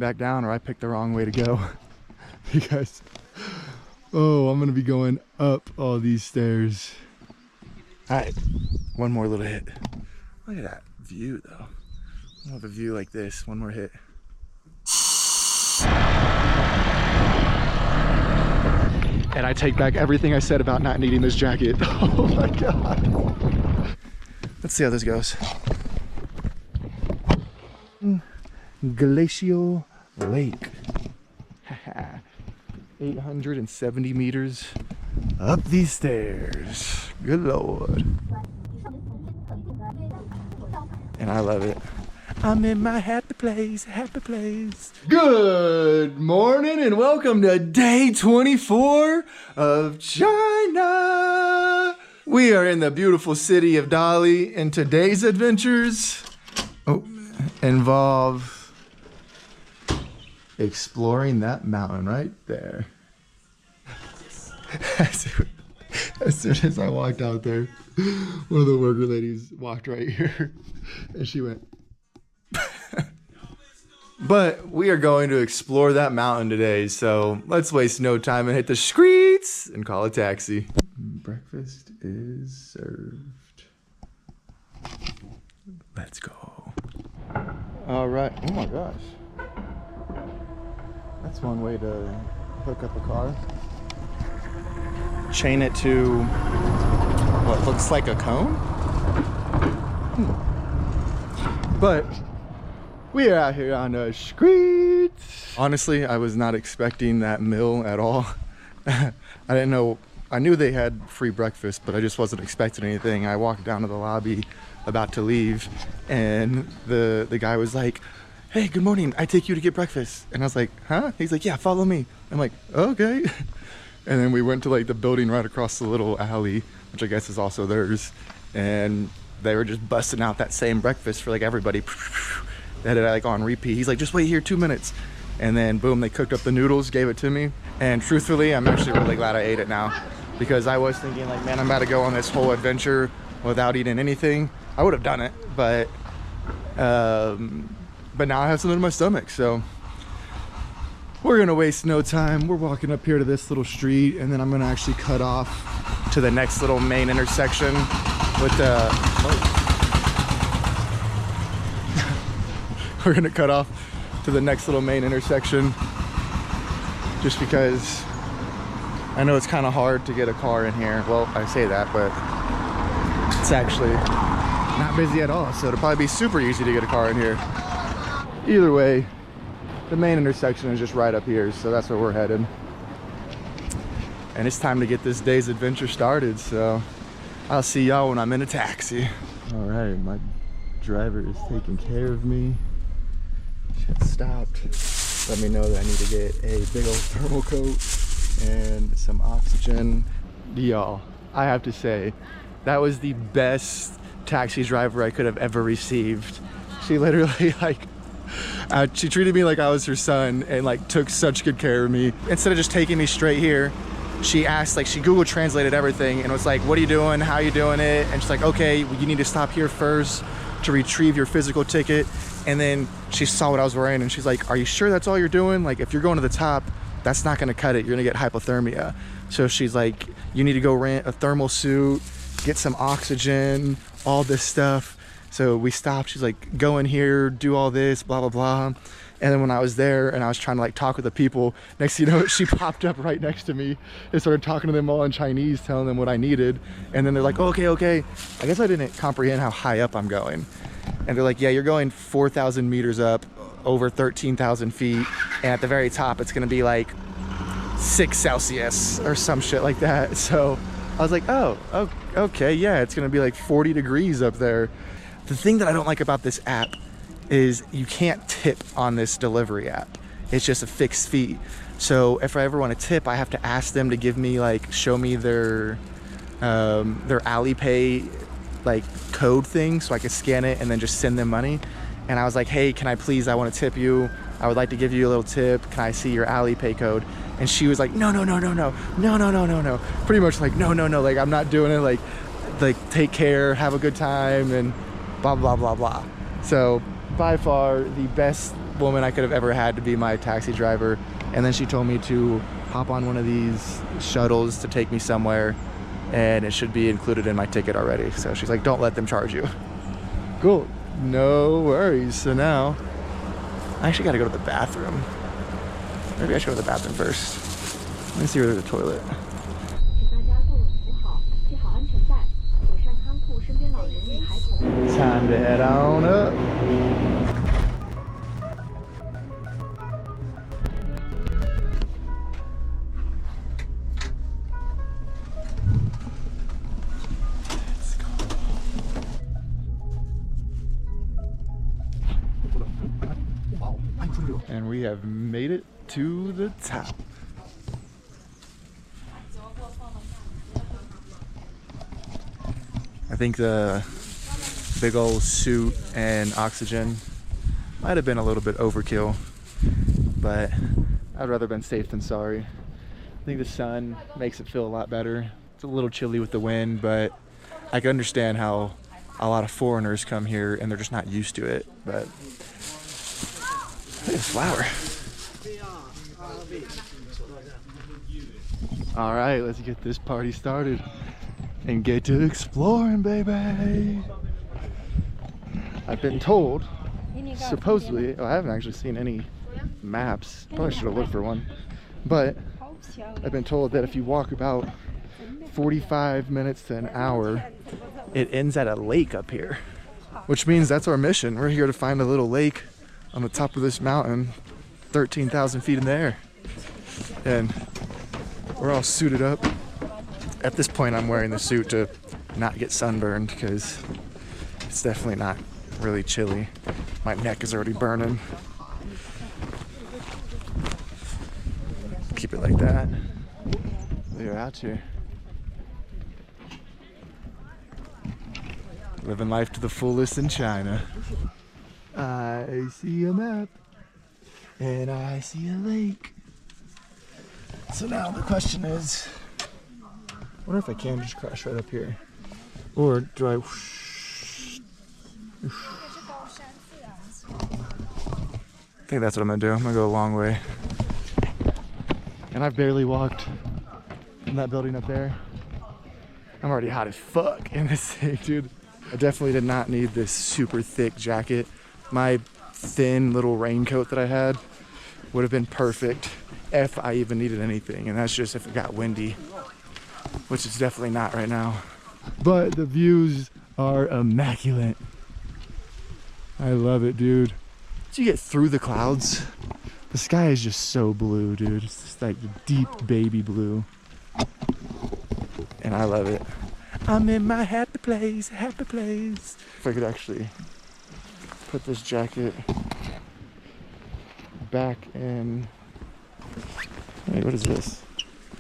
back down or I picked the wrong way to go. Because, oh, I'm gonna be going up all these stairs. All right, one more little hit. Look at that view though. I love a view like this. One more hit. And I take back everything I said about not needing this jacket. Oh my God. Let's see how this goes. Glacial Lake. 870 meters up these stairs. Good Lord. And I love it. I'm in my happy place, happy place. Good morning and welcome to day 24 of China. We are in the beautiful city of Dali, and today's adventures involve exploring that mountain right there. As soon as I walked out there, one of the worker ladies walked right here and she went. But we are going to explore that mountain today, so let's waste no time and hit the streets and call a taxi. Breakfast is served. Let's go. All right. Oh my gosh. That's one way to hook up a car. Chain it to what looks like a cone. But we are out here on the streets. Honestly, I was not expecting that mill at all. I didn't know. I knew they had free breakfast, but I just wasn't expecting anything. I walked down to the lobby about to leave, and the guy was like, "Hey, good morning. I take you to get breakfast." And I was like, "Huh?" He's like, "Yeah, follow me." I'm like, "Okay." And then we went to like the building right across the little alley, which I guess is also theirs. And they were just busting out that same breakfast for like everybody. They had it like on repeat. He's like, "Just wait here 2 minutes." And then boom, they cooked up the noodles, gave it to me. And truthfully, I'm actually really glad I ate it now, because I was thinking like, man, I'm about to go on this whole adventure without eating anything. I would have done it, but now I have something in my stomach, so we're gonna waste no time. We're walking up here to this little street, and then I'm gonna actually cut off to the next little main intersection with the we're gonna cut off to the next little main intersection, just because I know it's kind of hard to get a car in here. Well, I say that, but it's actually not busy at all, so it'll probably be super easy to get a car in here. Either way, the main intersection is just right up here, so that's where we're headed. And it's time to get this day's adventure started, so I'll see y'all when I'm in a taxi. All right, my driver is taking care of me. Just stopped. Let me know that I need to get a big old thermal coat and some oxygen. Y'all, I have to say, that was the best taxi driver I could have ever received. She literally she treated me like I was her son and like took such good care of me. Instead of just taking me straight here, she asked, like, she Google translated everything and was like, "What are you doing? How are you doing it?" And she's like, "Okay, you need to stop here first to retrieve your physical ticket." And then she saw what I was wearing and she's like, "Are you sure that's all you're doing? Like, if you're going to the top, that's not gonna cut it. You're gonna get hypothermia." So she's like, "You need to go rent a thermal suit, get some oxygen, all this stuff." So we stopped. She's like, "Go in here, do all this, blah, blah, blah." And then when I was there and I was trying to like talk with the people, next thing you know, she popped up right next to me and started talking to them all in Chinese, telling them what I needed. And then they're like, okay. I guess I didn't comprehend how high up I'm going. And they're like, "Yeah, you're going 4,000 meters up, over 13,000 feet. And at the very top, it's gonna be like 6 Celsius or some shit like that." So I was like, oh, okay, yeah, it's gonna be like 40 degrees up there. The thing that I don't like about this app is you can't tip on this delivery app. It's just a fixed fee. So if I ever want to tip, I have to ask them to give me like, show me their Alipay like code thing so I can scan it and then just send them money. And I was like, "Hey, can I please, I want to tip you. I would like to give you a little tip. Can I see your Alipay code?" And she was like, no. Pretty much like, no. Like, I'm not doing it. Like take care, have a good time, and blah, blah, blah, blah. So by far the best woman I could have ever had to be my taxi driver. And then she told me to hop on one of these shuttles to take me somewhere, and it should be included in my ticket already. So she's like, don't let them charge you. Cool, no worries. So now I actually got to go to the bathroom. Maybe I should go to the bathroom first. Let me see where there's a toilet. Time to head on up. And we have made it to the top. I think the big old suit and oxygen might have been a little bit overkill, but I'd rather been safe than sorry. I think the sun makes it feel a lot better. It's a little chilly with the wind, but I can understand how a lot of foreigners come here and they're just not used to it. But look at this flower. All right, let's get this party started and get to exploring, baby. I've been told, supposedly, I haven't actually seen any maps. Probably should have looked for one. But I've been told that if you walk about 45 minutes to an hour, it ends at a lake up here. Which means that's our mission. We're here to find a little lake on the top of this mountain, 13,000 feet in the air. And we're all suited up. At this point, I'm wearing the suit to not get sunburned because it's definitely not really chilly. My neck is already burning. Keep it like that. We're out here. Living life to the fullest in China. I see a map and I see a lake. So now the question is, I wonder if I can just crash right up here, or do I? I think that's what I'm gonna do. I'm gonna go a long way, and I've barely walked from that building up there. I'm already hot as fuck in this thing, dude. I definitely did not need this super thick jacket. My thin little raincoat that I had would have been perfect if I even needed anything, and that's just if it got windy, which it's definitely not right now. But the views are immaculate. I love it, dude. Did you get through the clouds? The sky is just so blue, dude. It's just like deep baby blue, and I love it. I'm in my happy place, happy place. If I could actually put this jacket back in. Wait, what is this?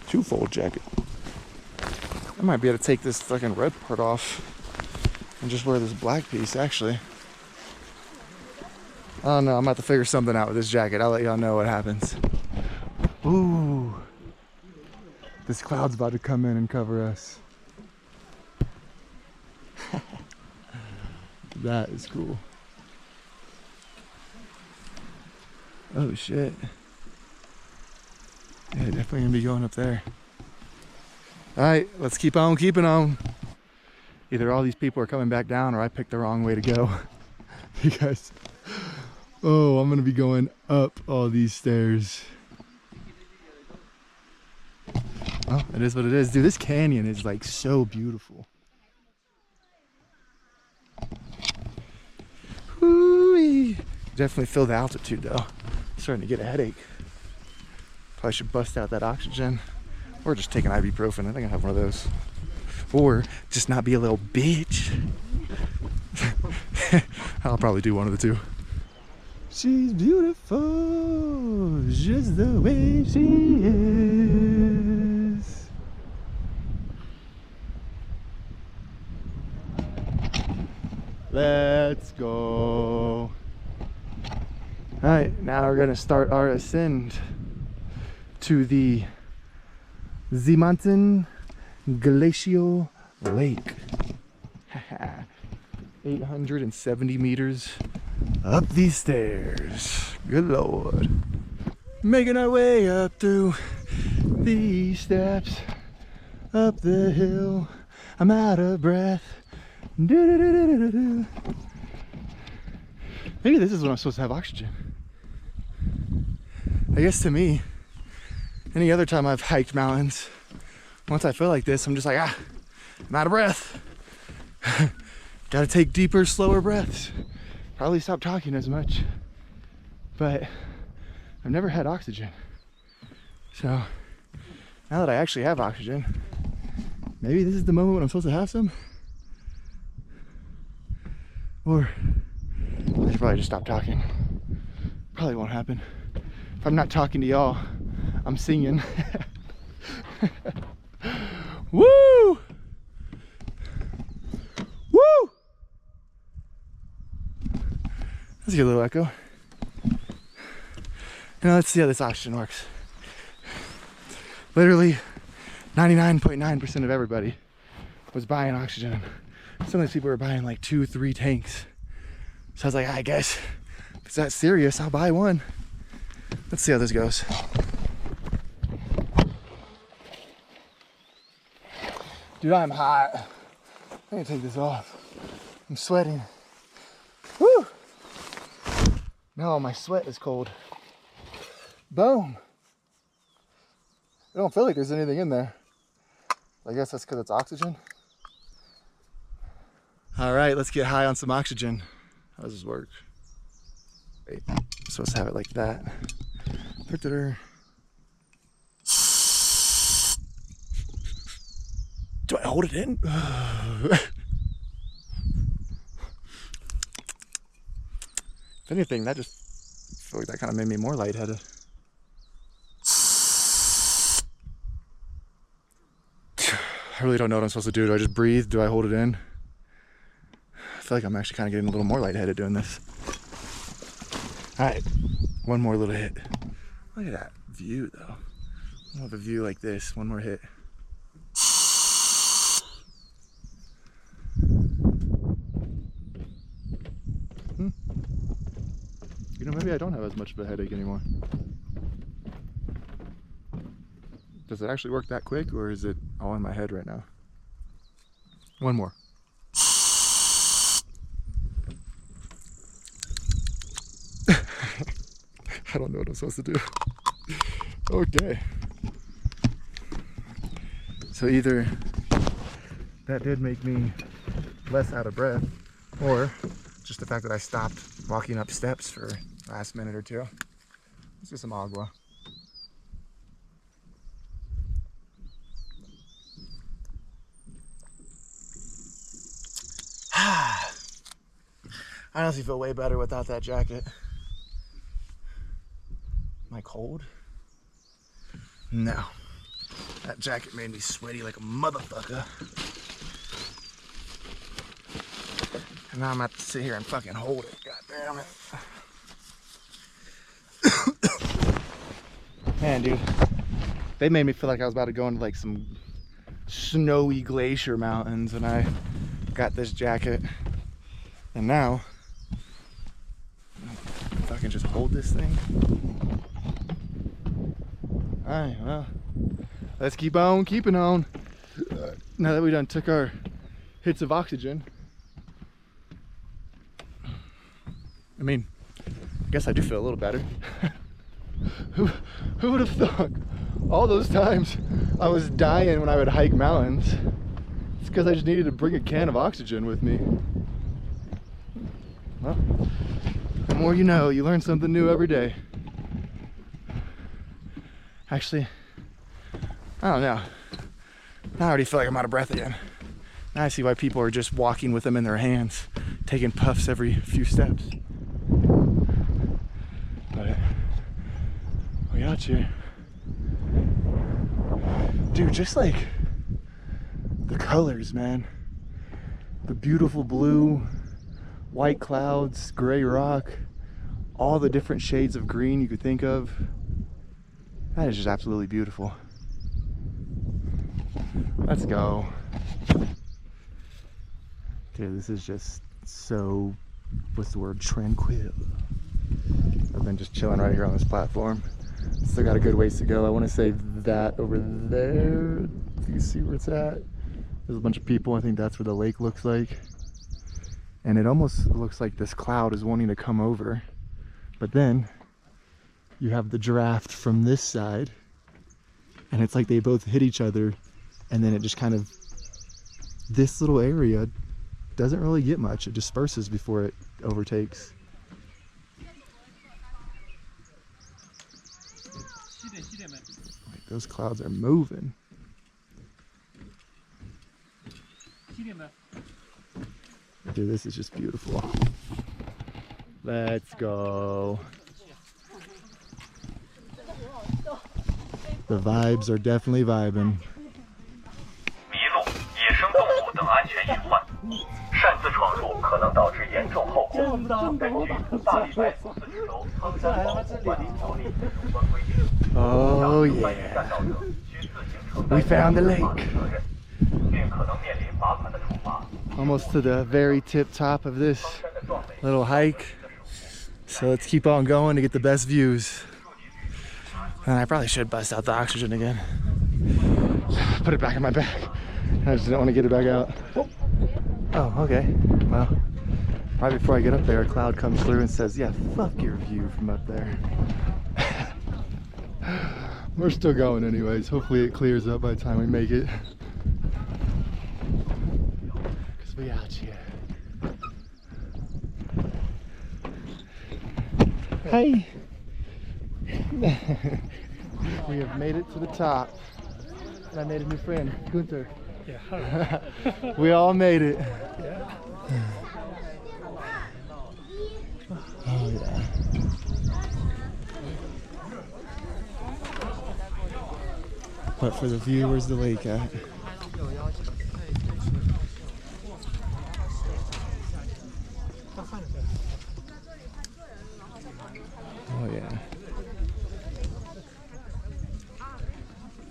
Two-fold jacket. I might be able to take this fucking red part off and just wear this black piece, actually. I don't know, I'm about to figure something out with this jacket. I'll let y'all know what happens. Ooh. This cloud's about to come in and cover us. That is cool. Oh shit. Yeah, definitely gonna be going up there. Alright, let's keep on keeping on. Either all these people are coming back down or I picked the wrong way to go. Because, oh, I'm gonna be going up all these stairs. Oh, it is what it is. Dude, this canyon is like so beautiful. Whoo-wee. Definitely feel the altitude though. Starting to get a headache. Probably should bust out that oxygen, or just take an ibuprofen. I think I have one of those. Or just not be a little bitch. I'll probably do one of the two. She's beautiful, just the way she is. Let's go. Alright, now we're gonna start our ascent to the Mountain Glacial Lake. 870 meters Up these stairs. Good Lord. Making our way up through these steps. Up the hill. I'm out of breath. Do-do-do-do-do-do. Maybe this is when I'm supposed to have oxygen. I guess to me, any other time I've hiked mountains, once I feel like this, I'm just like, I'm out of breath. Gotta take deeper, slower breaths. Probably stop talking as much. But I've never had oxygen. So now that I actually have oxygen, maybe this is the moment when I'm supposed to have some. Or I should probably just stop talking. Probably won't happen. If I'm not talking to y'all, I'm singing. Woo! Woo! That's a good little echo. Now let's see how this oxygen works. Literally 99.9% of everybody was buying oxygen. Some of these people were buying like 2-3 tanks. So I was like, I guess if it's that serious, I'll buy one. Let's see how this goes. Dude, I'm hot. I can take this off. I'm sweating. Woo! No, my sweat is cold. Boom. I don't feel like there's anything in there. I guess that's because it's oxygen. All right, let's get high on some oxygen. How does this work? Wait, I'm supposed to have it like that. Do I hold it in? If anything, that just, I feel like that kind of made me more lightheaded. I really don't know what I'm supposed to do. Do I just breathe? Do I hold it in? I feel like I'm actually kind of getting a little more lightheaded doing this. All right, one more little hit. Look at that view though. I don't have a view like this. One more hit. You know, maybe I don't have as much of a headache anymore. Does it actually work that quick, or is it all in my head right now? One more. I don't know what I'm supposed to do. Okay. So either that did make me less out of breath, or just the fact that I stopped walking up steps for the last minute or two. Let's get some agua. I honestly feel way better without that jacket. Am I cold? No. That jacket made me sweaty like a motherfucker. And now I'm gonna have to sit here and fucking hold it. God damn it. Man, dude. They made me feel like I was about to go into like some snowy glacier mountains when I got this jacket. And now, if I can just hold this thing. Alright, well, let's keep on keeping on. Now that we done took our hits of oxygen. I mean, I guess I do feel a little better. Who would have thought all those times I was dying when I would hike mountains? It's because I just needed to bring a can of oxygen with me. Well, the more you know, you learn something new every day. Actually, I don't know. Now I already feel like I'm out of breath again. Now I see why people are just walking with them in their hands, taking puffs every few steps. But we out here. Dude, just like the colors, man. The beautiful blue, white clouds, gray rock, all the different shades of green you could think of. That is just absolutely beautiful. Let's go. Dude, this is just so what's the word, tranquil. I've been just chilling right here on this platform. Still got a good ways to go. I want to say that over there, you can see where it's at. There's a bunch of people. I think that's where the lake looks like. And it almost looks like this cloud is wanting to come over. But then you have the draft from this side, and it's like they both hit each other, and then it just kind of, this little area doesn't really get much. It disperses before it overtakes. Like, those clouds are moving. Dude, this is just beautiful. Let's go. The vibes are definitely vibing. Oh yeah. We found the lake. Almost to the very tip top of this little hike. So let's keep on going to get the best views. And I probably should bust out the oxygen again. Put it back in my bag. I just didn't want to get it back out. Oh, okay. Well, right before I get up there, a cloud comes through and says, yeah, fuck your view from up there. We're still going anyways. Hopefully it clears up by the time we make it. Because we out here. Hey! We have made it to the top. And I made a new friend, Gunther. Yeah. We all made it. Yeah. Oh yeah. But for the view, where's the lake at? Oh yeah.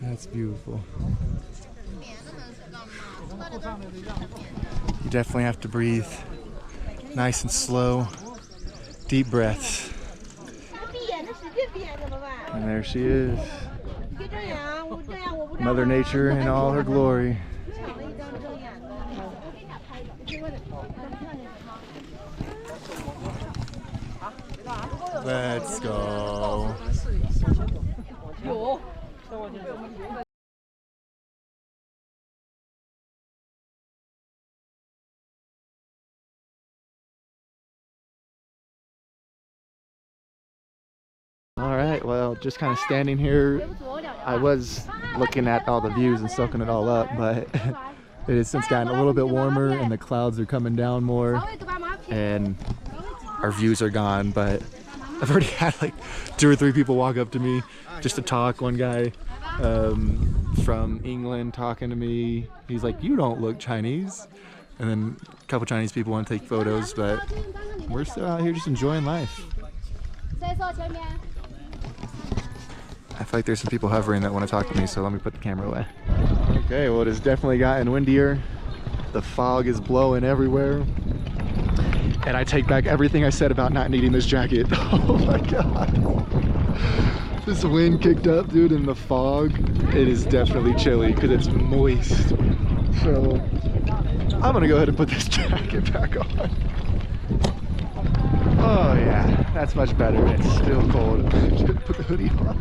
That's beautiful. You definitely have to breathe nice and slow, deep breaths. And there she is. Mother Nature in all her glory. Let's go. All right, well, just kind of standing here, I was looking at all the views and soaking it all up, but it has since gotten a little bit warmer and the clouds are coming down more and our views are gone. But I've already had like 2 or 3 people walk up to me just to talk. One guy from England talking to me, he's like, you don't look Chinese. And then a couple Chinese people want to take photos, but we're still out here just enjoying life. I feel like there's some people hovering that want to talk to me, so let me put the camera away. Okay, well, it has definitely gotten windier. The fog is blowing everywhere. And I take back everything I said about not needing this jacket. Oh my god. This wind kicked up, dude, in the fog. It is definitely chilly because it's moist. So I'm gonna go ahead and put this jacket back on. Oh yeah, that's much better. It's still cold. Put the hoodie on.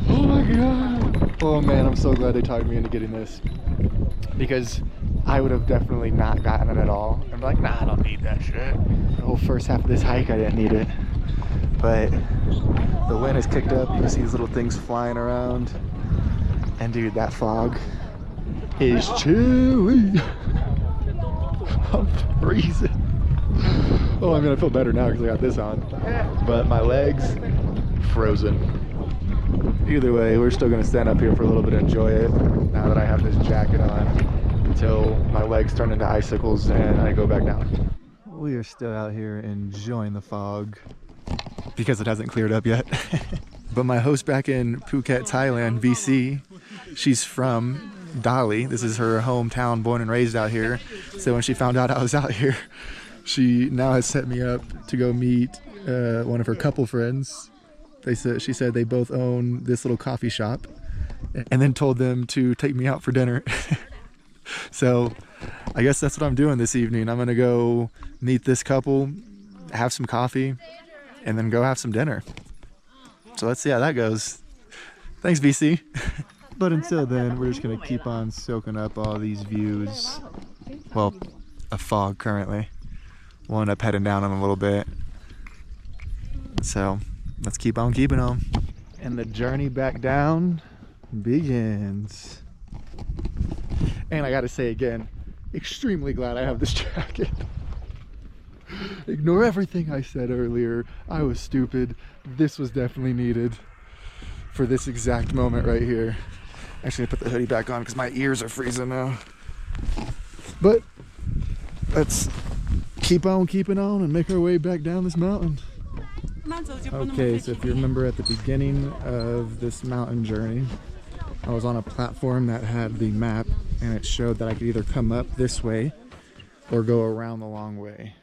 Oh my god. Oh man, I'm so glad they talked me into getting this, because I would have definitely not gotten it at all. I'm like, nah, I don't need that shit. The whole first half of this hike, I didn't need it. But the wind has kicked up. You can see these little things flying around. And dude, that fog is chilly. I'm freezing. Oh, I mean, I feel better now because I got this on. But my legs, frozen. Either way, we're still going to stand up here for a little bit and enjoy it now that I have this jacket on until my legs turn into icicles and I go back down. We are still out here enjoying the fog because it hasn't cleared up yet. But my host back in Phuket, Thailand, Visi, she's from Dali. This is her hometown, born and raised out here. So when she found out I was out here, she now has set me up to go meet one of her couple friends. She said they both own this little coffee shop, and then told them to take me out for dinner. So I guess that's what I'm doing this evening. I'm gonna go meet this couple, have some coffee, and then go have some dinner. So let's see how that goes. Thanks, Visi. But until then, we're just gonna keep on soaking up all these views. Well, a fog currently. We'll end up heading down in a little bit. So let's keep on keeping on. And the journey back down begins. And I gotta say again, extremely glad I have this jacket. Ignore everything I said earlier. I was stupid. This was definitely needed for this exact moment right here. Actually, I put the hoodie back on because my ears are freezing now. But let's keep on keeping on and make our way back down this mountain. Okay, so if you remember at the beginning of this mountain journey, I was on a platform that had the map, and it showed that I could either come up this way or go around the long way.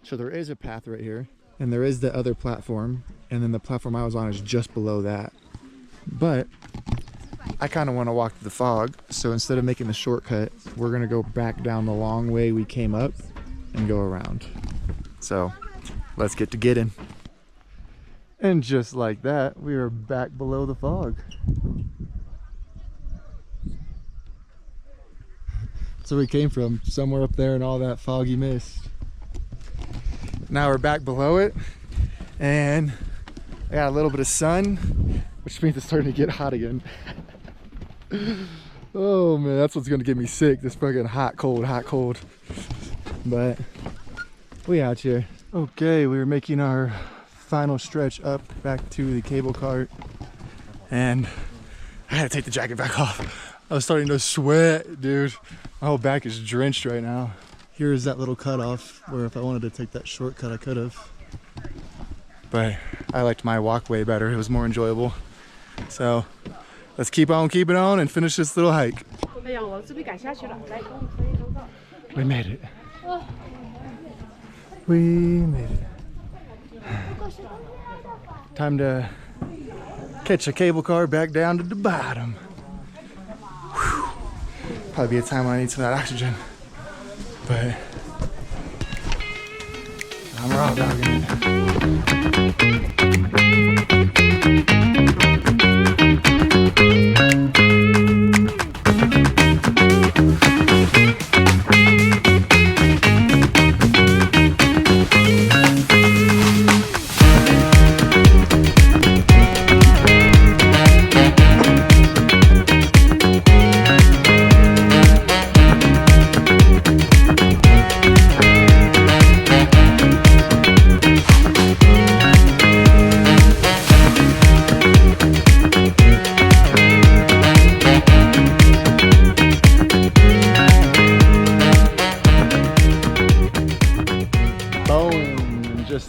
So there is a path right here, and there is the other platform, and then the platform I was on is just below that. But I kind of want to walk through the fog, so instead of making the shortcut, we're going to go back down the long way we came up and go around. So let's get to getting. And just like that, we are back below the fog. So we came from somewhere up there in all that foggy mist. Now we're back below it, and I got a little bit of sun, which means it's starting to get hot again. Oh man, that's what's gonna get me sick, this fucking hot cold. But we out here. Okay, we were making our final stretch up back to the cable cart, and I had to take the jacket back off. I was starting to sweat, dude. My whole back is drenched right now. Here's that little cutoff where if I wanted to take that shortcut, I could have. But I liked my walkway better. It was more enjoyable. So let's keep on keeping on and finish this little hike. We made it. We made it. Time to catch a cable car back down to the bottom. Whew. Probably be a time when I need some of that oxygen. But I'm raw dogging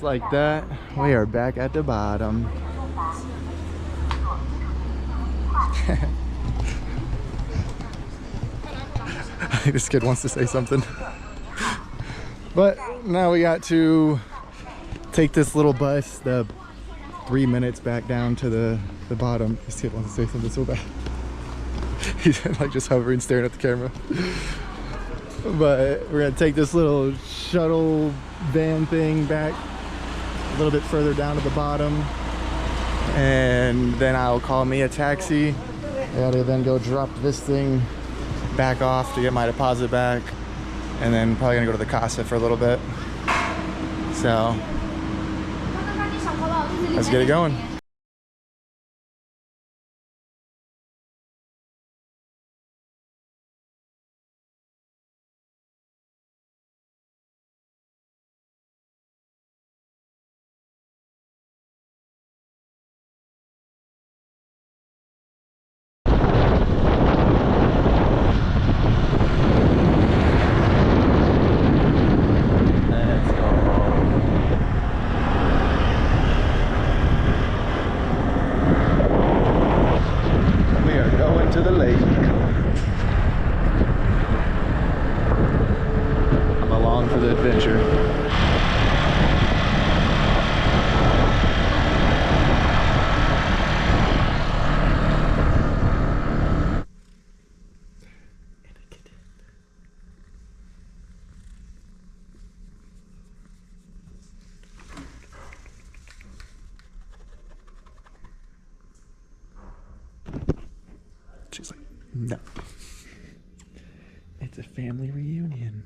like that, we are back at the bottom. I think this kid wants to say something. But now we got to take this little bus, the 3 minutes back down to the bottom. This kid wants to say something so bad. He's like just hovering, staring at the camera. But we're gonna take this little shuttle van thing back a little bit further down to the bottom, and then I'll call me a taxi. I gotta then go drop this thing back off to get my deposit back, and then probably gonna go to the casa for a little bit. So let's get it going. She's like, no. It's a family reunion.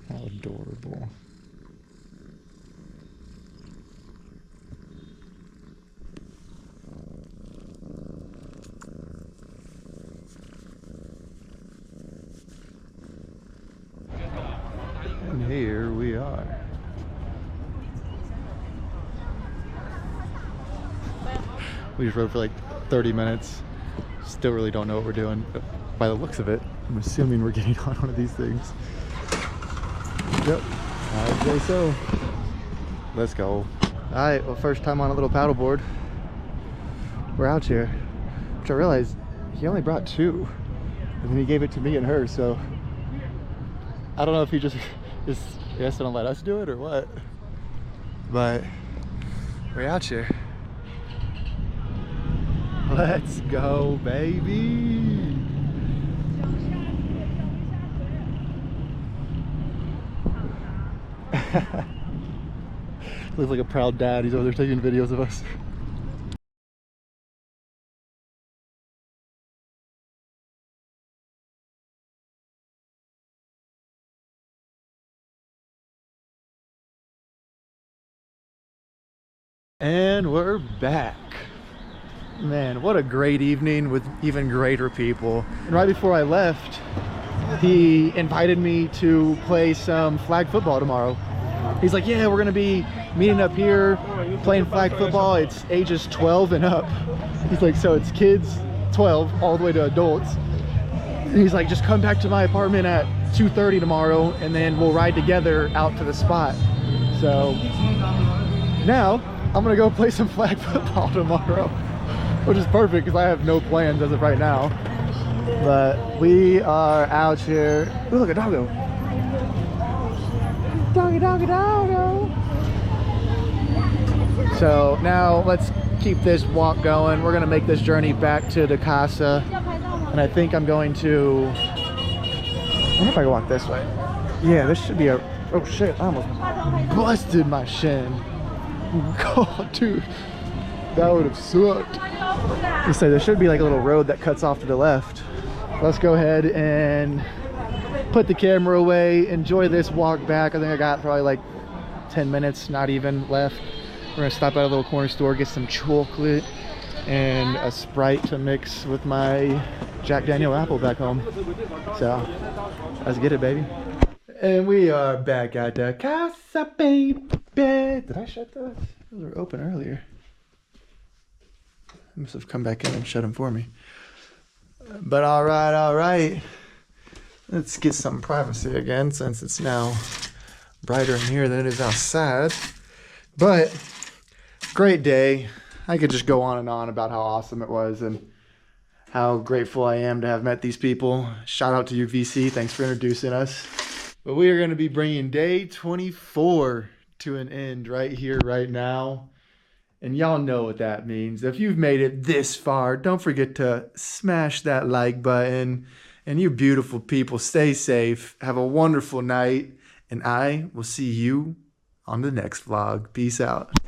How adorable. And here we are. We just rode for like 30 minutes. Still really don't know what we're doing. By the looks of it, I'm assuming we're getting on one of these things. Yep, I'd say so. Let's go. Alright, well, first time on a little paddleboard. We're out here. Which I realized he only brought 2. And then he gave it to me and her, so I don't know if he just has to let us do it or what. But we're out here. Let's go, baby. Looks like a proud dad. He's over there taking videos of us. And we're back. Man, what a great evening with even greater people. And right before I left, he invited me to play some flag football tomorrow. He's like, yeah, we're gonna be meeting up here playing flag football. It's ages 12 and up. He's like, so it's kids 12 all the way to adults. And he's like, just come back to my apartment at 2:30 tomorrow and then we'll ride together out to the spot. So now I'm gonna go play some flag football tomorrow, which is perfect because I have no plans as of right now. But we are out here. Ooh, look, a doggo. Doggy, doggy, doggo. So now let's keep this walk going. We're gonna make this journey back to the casa. And I think I'm going to, I wonder if I can walk this way. Yeah, this should be a, oh shit, I almost busted my shin. God, dude, that would have sucked. So there should be like a little road that cuts off to the left. Let's go ahead and put the camera away, enjoy this walk back. I think I got probably like 10 minutes, not even, left. We're gonna stop at a little corner store, get some chocolate and a Sprite to mix with my Jack Daniel apple back home. So let's get it, baby. And we are back at the casa, baby. Did I shut those? Those were open earlier. I must have come back in and shut them for me. But all right. Let's get some privacy again since it's now brighter in here than it is outside. But great day. I could just go on and on about how awesome it was and how grateful I am to have met these people. Shout out to you, Visi. Thanks for introducing us. But we are going to be bringing day 24 to an end right here, right now. And y'all know what that means. If you've made it this far, don't forget to smash that like button. And you beautiful people, stay safe. Have a wonderful night. And I will see you on the next vlog. Peace out.